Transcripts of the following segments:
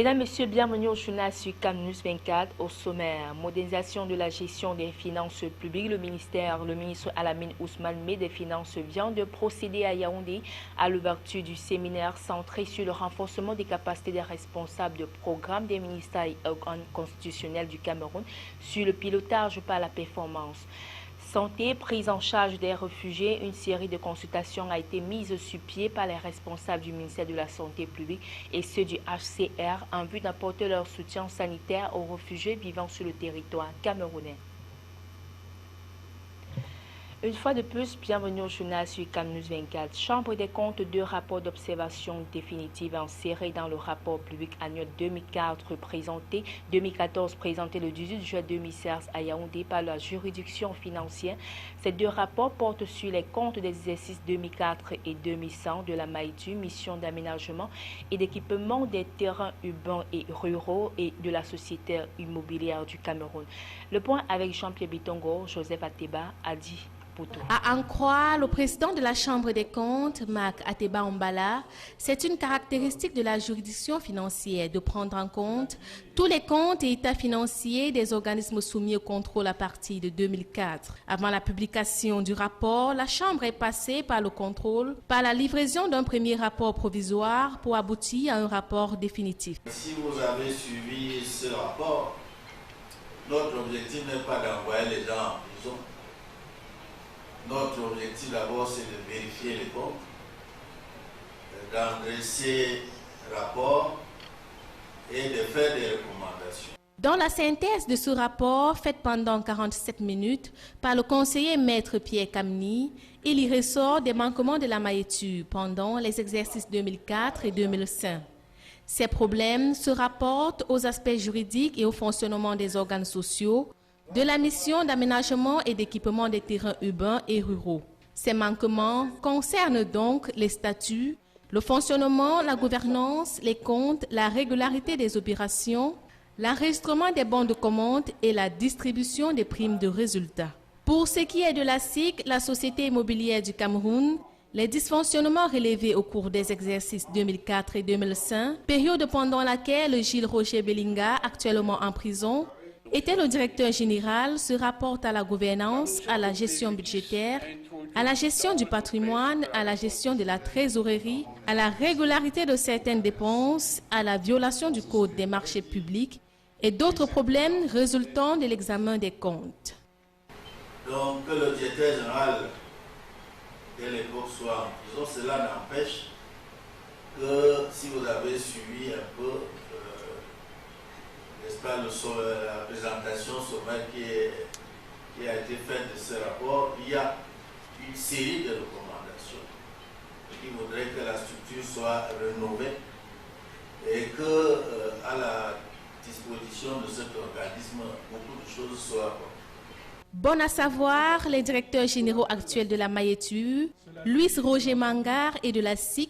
Mesdames, Messieurs, bienvenue au journal sur CamNews 24. Au sommaire, modernisation de la gestion des finances publiques. Le ministre Alamine Ousmane Meh des Finances vient de procéder à Yaoundé à l'ouverture du séminaire centré sur le renforcement des capacités des responsables de programme des ministères et organes constitutionnels du Cameroun sur le pilotage par la performance. Santé, prise en charge des réfugiés, une série de consultations a été mise sur pied par les responsables du ministère de la Santé publique et ceux du HCR en vue d'apporter leur soutien sanitaire aux réfugiés vivant sur le territoire camerounais. Une fois de plus, bienvenue au journal sur CamNews 24. Chambre des comptes, 2 rapports d'observation définitive insérés dans le rapport public annuel 2014 présenté le 18 juin 2016 à Yaoundé par la juridiction financière. Ces 2 rapports portent sur les comptes des exercices 2004 et 2100 de la MAITU, mission d'aménagement et d'équipement des terrains urbains et ruraux et de la Société immobilière du Cameroun. Le point avec Jean-Pierre Bitongo, Joseph Ateba a dit. À en croire le président de la Chambre des comptes, Marc Ateba Ombala, c'est une caractéristique de la juridiction financière de prendre en compte tous les comptes et états financiers des organismes soumis au contrôle à partir de 2004. Avant la publication du rapport, la Chambre est passée par le contrôle, par la livraison d'un premier rapport provisoire pour aboutir à un rapport définitif. Si vous avez suivi ce rapport, notre objectif n'est pas d'envoyer les gens en prison. Notre objectif d'abord, c'est de vérifier les comptes, d'adresser rapport et de faire des recommandations. Dans la synthèse de ce rapport, faite pendant 47 minutes par le conseiller maître Pierre Kamni, il y ressort des manquements de la MAITU pendant les exercices 2004 et 2005. Ces problèmes se rapportent aux aspects juridiques et au fonctionnement des organes sociaux, de la mission d'aménagement et d'équipement des terrains urbains et ruraux. Ces manquements concernent donc les statuts, le fonctionnement, la gouvernance, les comptes, la régularité des opérations, l'enregistrement des bons de commande et la distribution des primes de résultats. Pour ce qui est de la SIC, la Société immobilière du Cameroun, les dysfonctionnements relevés au cours des exercices 2004 et 2005, période pendant laquelle Gilles Roger Bellinga, actuellement en prison, était le directeur général, se rapporte à la gouvernance, à la gestion budgétaire, à la gestion du patrimoine, à la gestion de la trésorerie, à la régularité de certaines dépenses, à la violation du code des marchés publics et d'autres problèmes résultant de l'examen des comptes. Donc que le directeur général de l'époque soit en prison, cela n'empêche que si vous avez suivi un peu la présentation sommaire qui a été faite de ce rapport, il y a une série de recommandations qui voudraient que la structure soit rénovée et que à la disposition de cet organisme, beaucoup de choses soient. Bon à savoir, les directeurs généraux actuels de la MAITU, Louis Roger Mangar et de la SIC,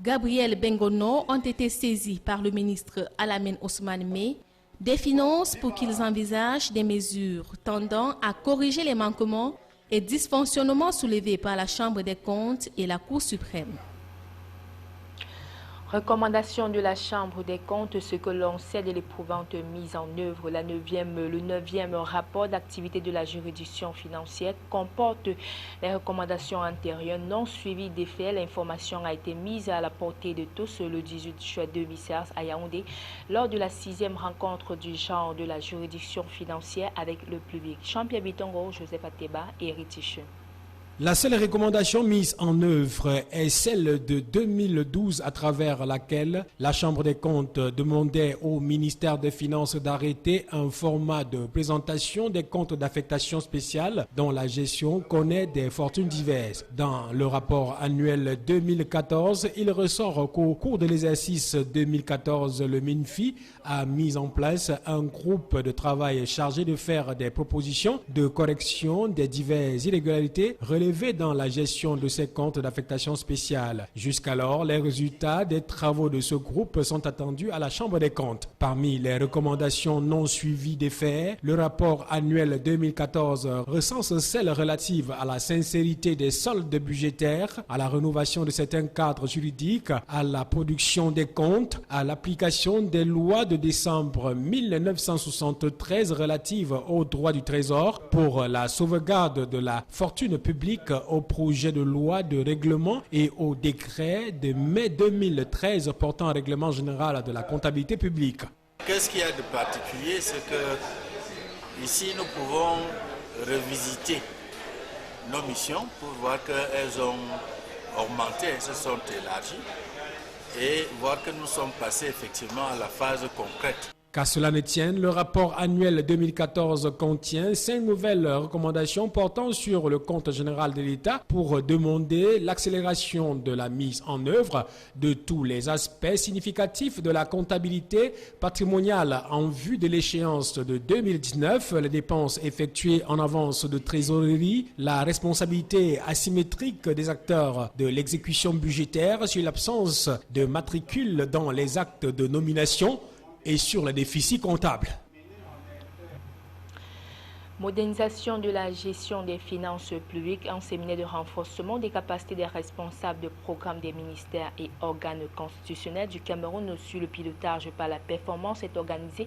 Gabriel Bengono, ont été saisis par le ministre Alamine Ousmane Meh des Finances pour qu'ils envisagent des mesures tendant à corriger les manquements et dysfonctionnements soulevés par la Chambre des comptes et la Cour suprême. Recommandation de la Chambre des comptes, ce que l'on sait de l'éprouvante mise en œuvre. Le 9e rapport d'activité de la juridiction financière comporte les recommandations antérieures non suivies des faits. L'information a été mise à la portée de tous le 18 juin 2016 à Yaoundé lors de la 6e rencontre du genre de la juridiction financière avec le public. Jean-Pierre Bitongo, Joseph Ateba et Ritiche. La seule recommandation mise en œuvre est celle de 2012 à travers laquelle la Chambre des comptes demandait au ministère des Finances d'arrêter un format de présentation des comptes d'affectation spéciale dont la gestion connaît des fortunes diverses. Dans le rapport annuel 2014, il ressort qu'au cours de l'exercice 2014, le MINFI a mis en place un groupe de travail chargé de faire des propositions de correction des diverses irrégularités relevées relever dans la gestion de ces comptes d'affectation spéciale. Jusqu'alors, les résultats des travaux de ce groupe sont attendus à la Chambre des comptes. Parmi les recommandations non suivies des faits, le rapport annuel 2014 recense celles relatives à la sincérité des soldes budgétaires, à la rénovation de certains cadres juridiques, à la production des comptes, à l'application des lois de décembre 1973 relatives aux droits du Trésor pour la sauvegarde de la fortune publique, au projet de loi de règlement et au décret de mai 2013 portant règlement général de la comptabilité publique. Qu'est-ce qu'il y a de particulier, c'est que ici nous pouvons revisiter nos missions pour voir qu'elles ont augmenté, elles se sont élargies et voir que nous sommes passés effectivement à la phase concrète. Qu'à cela ne tienne, le rapport annuel 2014 contient 5 nouvelles recommandations portant sur le compte général de l'État pour demander l'accélération de la mise en œuvre de tous les aspects significatifs de la comptabilité patrimoniale en vue de l'échéance de 2019, les dépenses effectuées en avance de trésorerie, la responsabilité asymétrique des acteurs de l'exécution budgétaire sur l'absence de matricule dans les actes de nomination, et sur le déficit comptable. Modernisation de la gestion des finances publiques, un séminaire de renforcement des capacités des responsables de programmes des ministères et organes constitutionnels du Cameroun sur le pilotage par la performance est organisé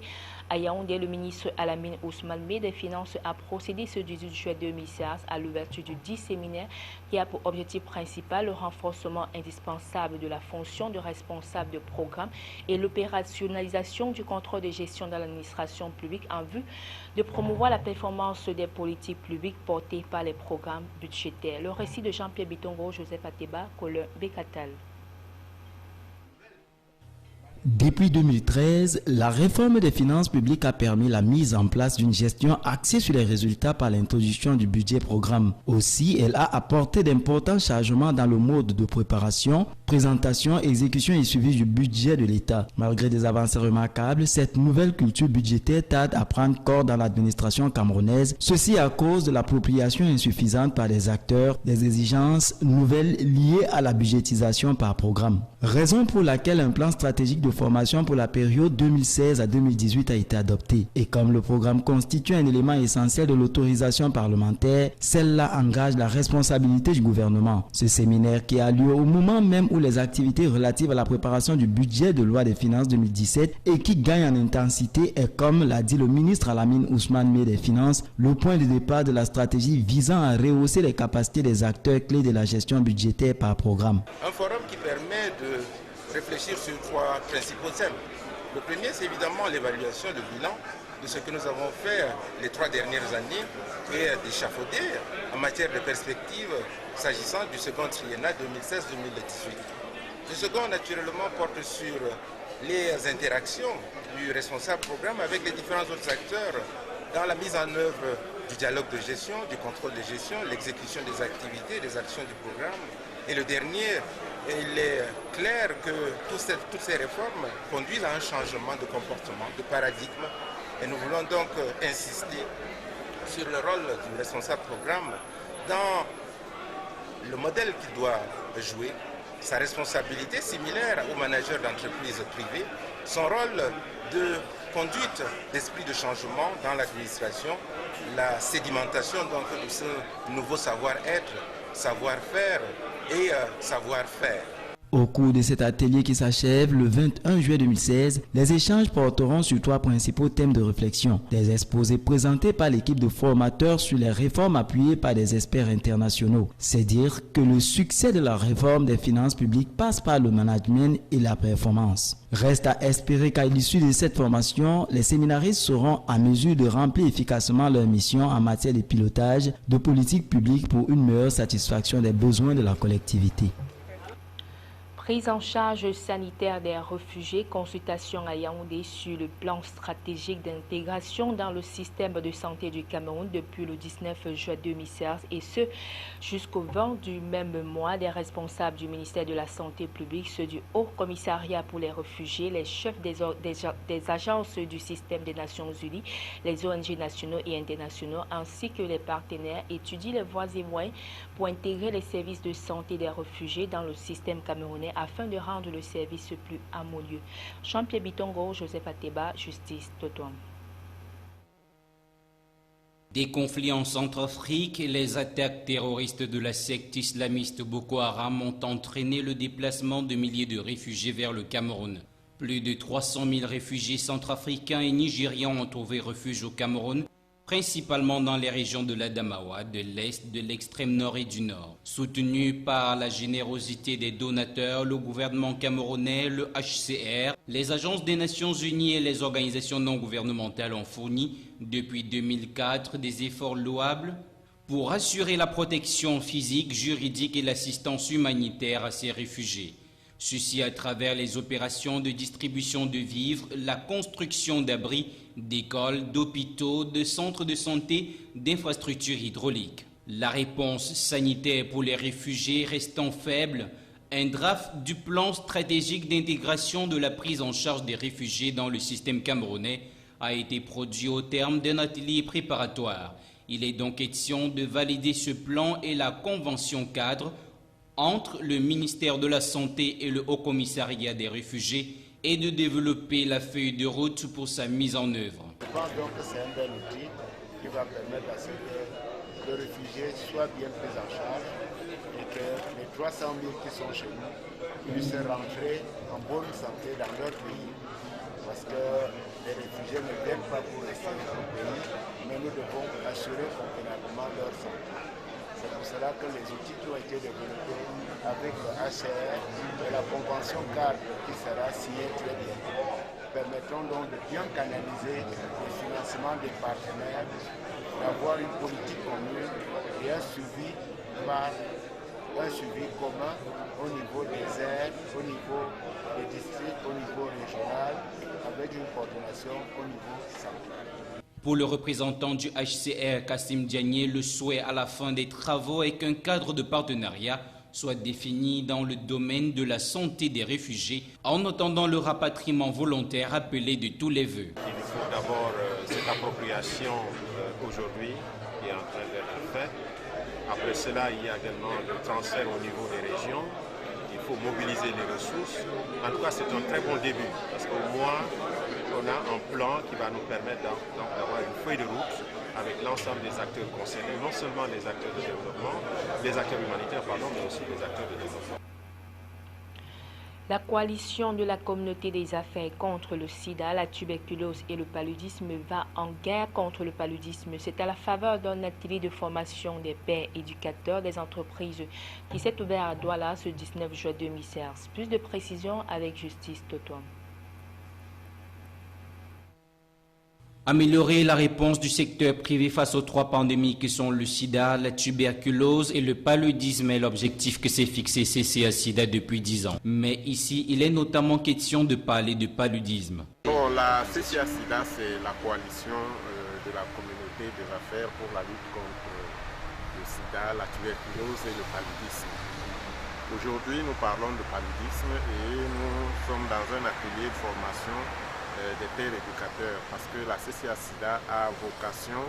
à Yaoundé. Le ministre Alamine Ousmane des Finances a procédé ce 18 juillet 2016 à l'ouverture du 10 séminaire qui a pour objectif principal le renforcement indispensable de la fonction de responsable de programme et l'opérationnalisation du contrôle de gestion de l'administration publique en vue de promouvoir la performance des politiques publiques portées par les programmes budgétaires. Le récit de Jean-Pierre Bitongo, Joseph Ateba, Colin Bekatal. Depuis 2013, la réforme des finances publiques a permis la mise en place d'une gestion axée sur les résultats par l'introduction du budget programme. Aussi, elle a apporté d'importants changements dans le mode de préparation, présentation, exécution et suivi du budget de l'État. Malgré des avancées remarquables, cette nouvelle culture budgétaire tarde à prendre corps dans l'administration camerounaise, ceci à cause de l'appropriation insuffisante par les acteurs des exigences nouvelles liées à la budgétisation par programme. Raison pour laquelle un plan stratégique de formation pour la période 2016 à 2018 a été adopté. Et comme le programme constitue un élément essentiel de l'autorisation parlementaire, celle-là engage la responsabilité du gouvernement. Ce séminaire qui a lieu au moment même où les activités relatives à la préparation du budget de loi des finances 2017 et qui gagne en intensité est, comme l'a dit le ministre Alamine Ousmane des Finances, le point de départ de la stratégie visant à rehausser les capacités des acteurs clés de la gestion budgétaire par programme. Un forum qui permet de réfléchir sur 3 principaux thèmes. Le premier, c'est évidemment l'évaluation, le bilan de ce que nous avons fait les 3 dernières années et d'échafauder en matière de perspective s'agissant du second triennat 2016-2018. Le second, naturellement, porte sur les interactions du responsable programme avec les différents autres acteurs dans la mise en œuvre du dialogue de gestion, du contrôle de gestion, l'exécution des activités, des actions du programme. Et le dernier, il est clair que toutes ces réformes conduisent à un changement de comportement, de paradigme. Et nous voulons donc insister sur le rôle du responsable programme dans le modèle qu'il doit jouer, sa responsabilité similaire au manager d'entreprise privée, son rôle de conduite d'esprit de changement dans l'administration, la sédimentation donc de ce nouveau savoir-être, savoir-faire et savoir-faire. Au cours de cet atelier qui s'achève le 21 juillet 2016, les échanges porteront sur 3 principaux thèmes de réflexion. Des exposés présentés par l'équipe de formateurs sur les réformes appuyées par des experts internationaux. C'est dire que le succès de la réforme des finances publiques passe par le management et la performance. Reste à espérer qu'à l'issue de cette formation, les séminaristes seront en mesure de remplir efficacement leur mission en matière de pilotage de politique publique pour une meilleure satisfaction des besoins de la collectivité. Prise en charge sanitaire des réfugiés, consultation à Yaoundé sur le plan stratégique d'intégration dans le système de santé du Cameroun depuis le 19 juin 2016 et ce jusqu'au 20 du même mois. Des responsables du ministère de la Santé publique, ceux du Haut Commissariat pour les réfugiés, les chefs des agences du système des Nations Unies, les ONG nationaux et internationaux ainsi que les partenaires étudient les voies et moyens pour intégrer les services de santé des réfugiés dans le système camerounais afin de rendre le service plus harmonieux. Jean-Pierre Bitongo, Joseph Ateba, Justice Totouan. Des conflits en Centrafrique et les attaques terroristes de la secte islamiste Boko Haram ont entraîné le déplacement de milliers de réfugiés vers le Cameroun. Plus de 300 000 réfugiés centrafricains et nigérians ont trouvé refuge au Cameroun, principalement dans les régions de l'Adamawa, de l'Est, de l'extrême nord et du nord. Soutenu par la générosité des donateurs, le gouvernement camerounais, le HCR, les agences des Nations Unies et les organisations non gouvernementales ont fourni, depuis 2004, des efforts louables pour assurer la protection physique, juridique et l'assistance humanitaire à ces réfugiés. Ceci à travers les opérations de distribution de vivres, la construction d'abris, d'écoles, d'hôpitaux, de centres de santé, d'infrastructures hydrauliques. La réponse sanitaire pour les réfugiés restant faible, un draft du plan stratégique d'intégration de la prise en charge des réfugiés dans le système camerounais a été produit au terme d'un atelier préparatoire. Il est donc question de valider ce plan et la convention cadre entre le ministère de la Santé et le Haut Commissariat des réfugiés et de développer la feuille de route pour sa mise en œuvre. Je pense donc que c'est un bel outil qui va permettre à ce que le réfugié soit bien pris en charge et que les 300 000 qui sont chez nous puissent rentrer en bonne santé dans leur pays. Parce que les réfugiés ne viennent pas pour rester dans leur pays, mais nous devons assurer convenablement leur santé. C'est pour cela que les outils qui ont été développés avec le HCR et la convention cadre qui sera signée très bientôt permettront donc de bien canaliser le financement des partenaires, d'avoir une politique commune et un suivi commun au niveau des aides, au niveau des districts, au niveau régional, avec une coordination au niveau central. Pour le représentant du HCR, Kassim Diagne, le souhait à la fin des travaux est qu'un cadre de partenariat soit défini dans le domaine de la santé des réfugiés en attendant le rapatriement volontaire appelé de tous les vœux. Il faut d'abord cette appropriation aujourd'hui qui est en train d'être faite. Après cela, il y a également le transfert au niveau des régions. Il faut mobiliser les ressources. En tout cas, c'est un très bon début parce qu'au moins, on a un plan qui va nous permettre d'avoir une feuille de route avec l'ensemble des acteurs concernés, non seulement les acteurs de développement, les acteurs humanitaires, mais aussi les acteurs de développement. La coalition de la communauté des affaires contre le sida, la tuberculose et le paludisme va en guerre contre le paludisme. C'est à la faveur d'un atelier de formation des pères éducateurs des entreprises qui s'est ouvert à Douala ce 19 juin 2016. Plus de précisions avec Justice Totouan. Améliorer la réponse du secteur privé face aux trois pandémies que sont le sida, la tuberculose et le paludisme est l'objectif que s'est fixé CCA-SIDA depuis 10 ans. Mais ici, il est notamment question de parler de paludisme. Bon, la CCA-SIDA, c'est la coalition de la communauté des affaires pour la lutte contre le sida, la tuberculose et le paludisme. Aujourd'hui, nous parlons de paludisme et nous sommes dans un atelier de formation des pères éducateurs parce que la CCA-SIDA a vocation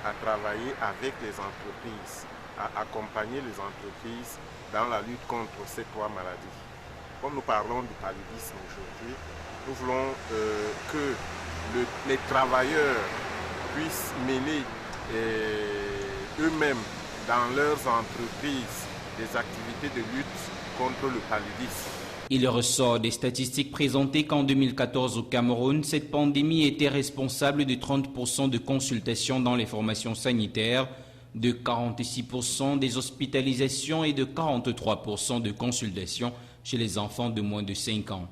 à travailler avec les entreprises, à accompagner les entreprises dans la lutte contre ces trois maladies. Comme nous parlons du paludisme aujourd'hui, nous voulons que les travailleurs puissent mener eux-mêmes dans leurs entreprises des activités de lutte contre le paludisme. Il ressort des statistiques présentées qu'en 2014 au Cameroun, cette pandémie était responsable de 30% de consultations dans les formations sanitaires, de 46% des hospitalisations et de 43% de consultations chez les enfants de moins de 5 ans.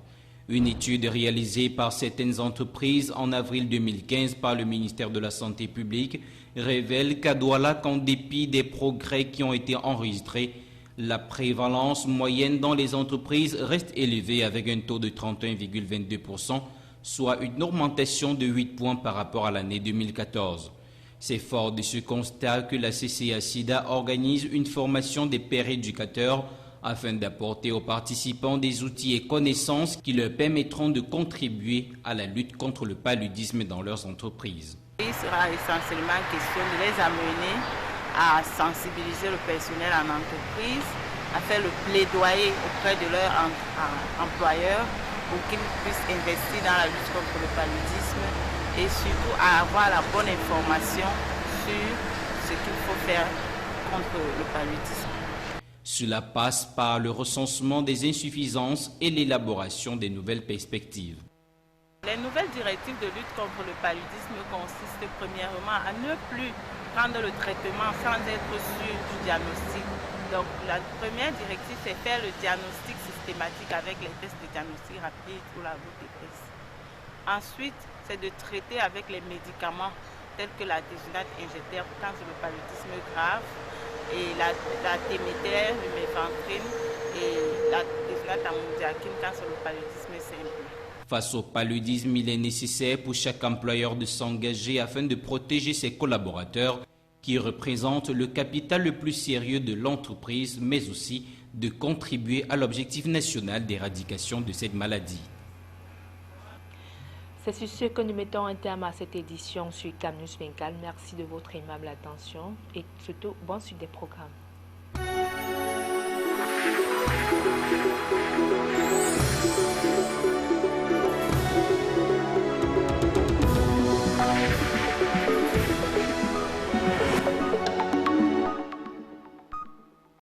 Une étude réalisée par certaines entreprises en avril 2015 par le ministère de la Santé publique révèle qu'à Douala, qu'en dépit des progrès qui ont été enregistrés, La prévalence moyenne dans les entreprises reste élevée avec un taux de 31,22%, soit une augmentation de 8 points par rapport à l'année 2014. C'est fort de ce constat que la CCA-SIDA organise une formation des pères éducateurs afin d'apporter aux participants des outils et connaissances qui leur permettront de contribuer à la lutte contre le paludisme dans leurs entreprises. Il sera essentiellement question de les amener à sensibiliser le personnel en entreprise, à faire le plaidoyer auprès de leurs employeurs pour qu'ils puissent investir dans la lutte contre le paludisme et surtout à avoir la bonne information sur ce qu'il faut faire contre le paludisme. Cela passe par le recensement des insuffisances et l'élaboration des nouvelles perspectives. Les nouvelles directives de lutte contre le paludisme consistent premièrement à ne plus prendre le traitement sans être sûr du diagnostic. Donc la première directive, c'est faire le diagnostic systématique avec les tests de diagnostic rapide ou la VTS. Ensuite, c'est de traiter avec les médicaments tels que la désinate injectaire quand c'est le paludisme grave, et la témétaire, le méventrine et la désinate ammoniaquine quand c'est le paludisme simple. Face au paludisme, il est nécessaire pour chaque employeur de s'engager afin de protéger ses collaborateurs qui représentent le capital le plus sérieux de l'entreprise, mais aussi de contribuer à l'objectif national d'éradication de cette maladie. C'est sur ce que nous mettons un terme à cette édition sur CamNews 24. Merci de votre aimable attention et surtout, bonne suite des programmes.